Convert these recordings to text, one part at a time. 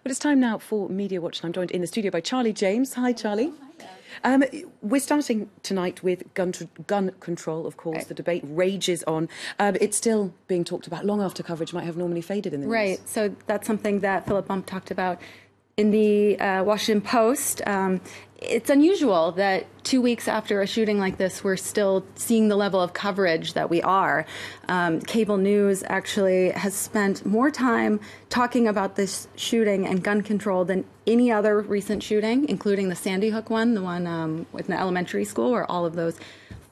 Well, it's time now for Media Watch, and I'm joined in the studio by Charlie James. Hi, Charlie. We're starting tonight with gun control, of course. Right. The debate rages on. It's still being talked about long after coverage might have normally faded in the news. Right. So that's something that Philip Bump talked about in the Washington Post. It's unusual that 2 weeks after a shooting like this, we're still seeing the level of coverage that we are. Cable news actually has spent more time talking about this shooting and gun control than any other recent shooting, including the Sandy Hook one, the one with an elementary school where all of those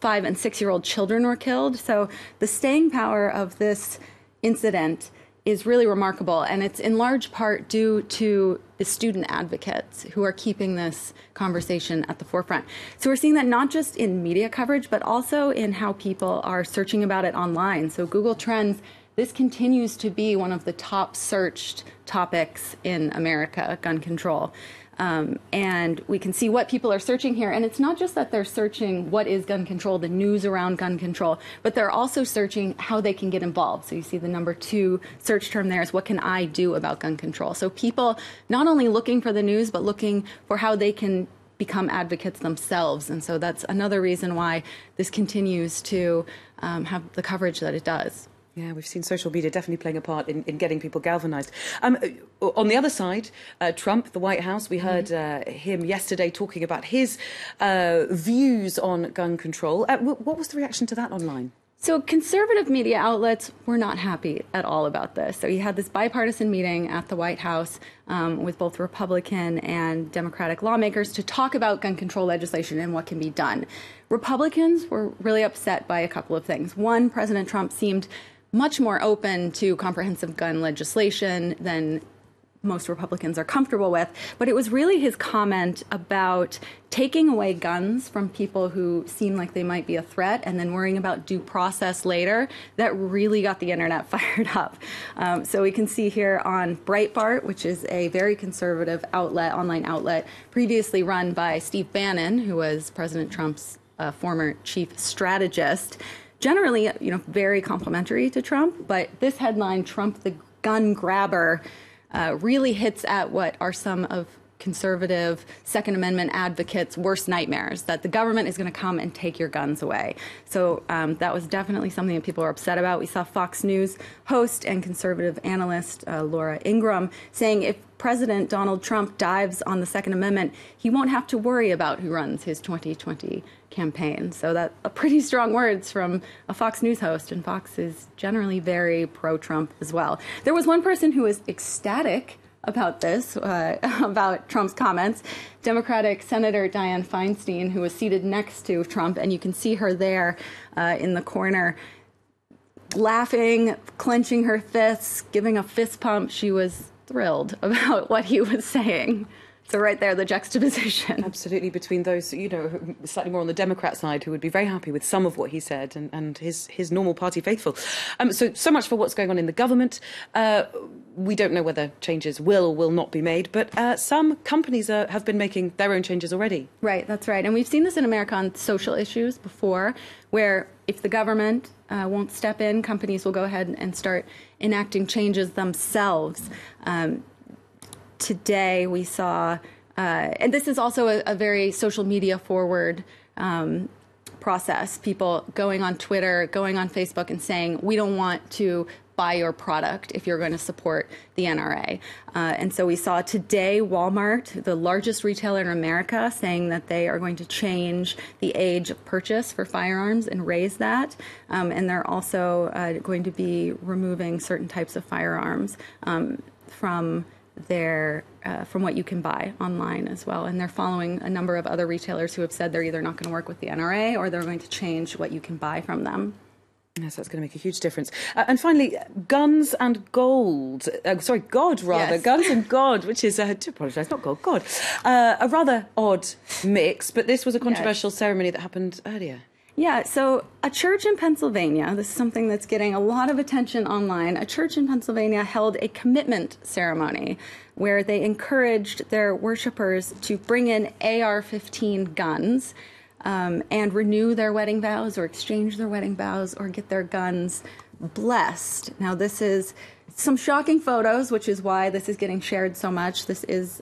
5- and 6-year-old children were killed. So the staying power of this incident is really remarkable, and it's in large part due to the student advocates who are keeping this conversation at the forefront. So we're seeing that not just in media coverage, but also in how people are searching about it online. So Google Trends, this continues to be one of the top searched topics in America, gun control. And we can see what people are searching here. And it's not just that they're searching what is gun control, the news around gun control, but they're also searching how they can get involved. So you see the number 2 search term there is what can I do about gun control? So people not only looking for the news, but looking for how they can become advocates themselves. And so that's another reason why this continues to have the coverage that it does. Yeah, we've seen social media definitely playing a part in getting people galvanised. On the other side, Trump, the White House, we heard him yesterday talking about his views on gun control. What was the reaction to that online? So conservative media outlets were not happy at all about this. So he had this bipartisan meeting at the White House with both Republican and Democratic lawmakers to talk about gun control legislation and what can be done. Republicans were really upset by a couple of things. One, President Trump seemed much more open to comprehensive gun legislation than most Republicans are comfortable with. But it was really his comment about taking away guns from people who seem like they might be a threat and then worrying about due process later that really got the internet fired up. So we can see here on Breitbart, which is a very conservative outlet, online outlet, previously run by Steve Bannon, who was President Trump's former chief strategist. Generally, very complimentary to Trump, but this headline, Trump the gun grabber, really hits at what are some of conservative Second Amendment advocates' worst nightmares, that the government is going to come and take your guns away. So that was definitely something that people are upset about. We saw Fox News host and conservative analyst Laura Ingraham saying if President Donald Trump dives on the Second Amendment, he won't have to worry about who runs his 2020 campaign. So that's pretty strong words from a Fox News host, and Fox is generally very pro-Trump as well. There was one person who was ecstatic about this, about Trump's comments, Democratic Senator Dianne Feinstein, who was seated next to Trump, and you can see her there in the corner, laughing, clenching her fists, giving a fist pump. She was thrilled about what he was saying. So right there, the juxtaposition. Absolutely, between those, slightly more on the Democrat side, who would be very happy with some of what he said and his normal party faithful. So much for what's going on in the government. We don't know whether changes will or will not be made, but some companies have been making their own changes already. Right, that's right. And we've seen this in America on social issues before, where if the government won't step in, companies will go ahead and start enacting changes themselves. Today we saw, and this is also a very social media forward process, people going on Twitter, going on Facebook and saying, we don't want to buy your product if you're going to support the NRA. And so we saw today Walmart, the largest retailer in America, saying that they are going to change the age of purchase for firearms and raise that. And they're also going to be removing certain types of firearms from what you can buy online as well. And they're following a number of other retailers who have said they're either not going to work with the NRA or they're going to change what you can buy from them. Yes, that's going to make a huge difference. And finally, guns and gold. God, rather. Yes. Guns and God, which is, I do apologise, not gold, God. A rather odd mix, but this was a controversial ceremony that happened earlier. Yeah, so a church in Pennsylvania, this is something that's getting a lot of attention online, a church in Pennsylvania held a commitment ceremony where they encouraged their worshipers to bring in AR-15 guns and renew their wedding vows or exchange their wedding vows or get their guns blessed. Now, this is some shocking photos, which is why this is getting shared so much. This is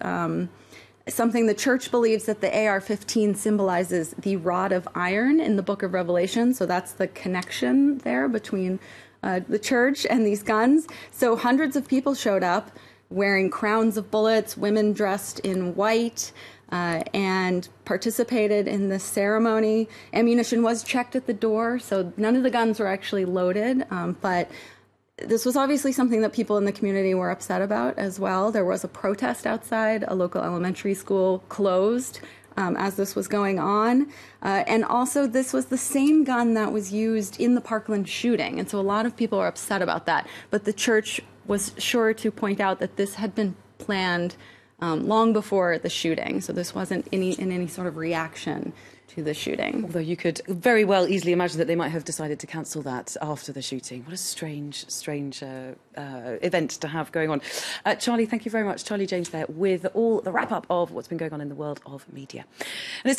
something the church believes that the AR-15 symbolizes the rod of iron in the book of Revelation. So that's the connection there between the church and these guns. So hundreds of people showed up wearing crowns of bullets, women dressed in white, and participated in this ceremony. Ammunition was checked at the door, so none of the guns were actually loaded, but this was obviously something that people in the community were upset about as well. There was a protest outside. A local elementary school closed as this was going on. And also, this was the same gun that was used in the Parkland shooting. And so a lot of people are upset about that. But the church was sure to point out that this had been planned long before the shooting. So this wasn't in any sort of reaction to the shooting. Although you could very well easily imagine that they might have decided to cancel that after the shooting. What a strange event to have going on. Charlie, thank you very much. Charlie James there with all the wrap-up of what's been going on in the world of media. And it's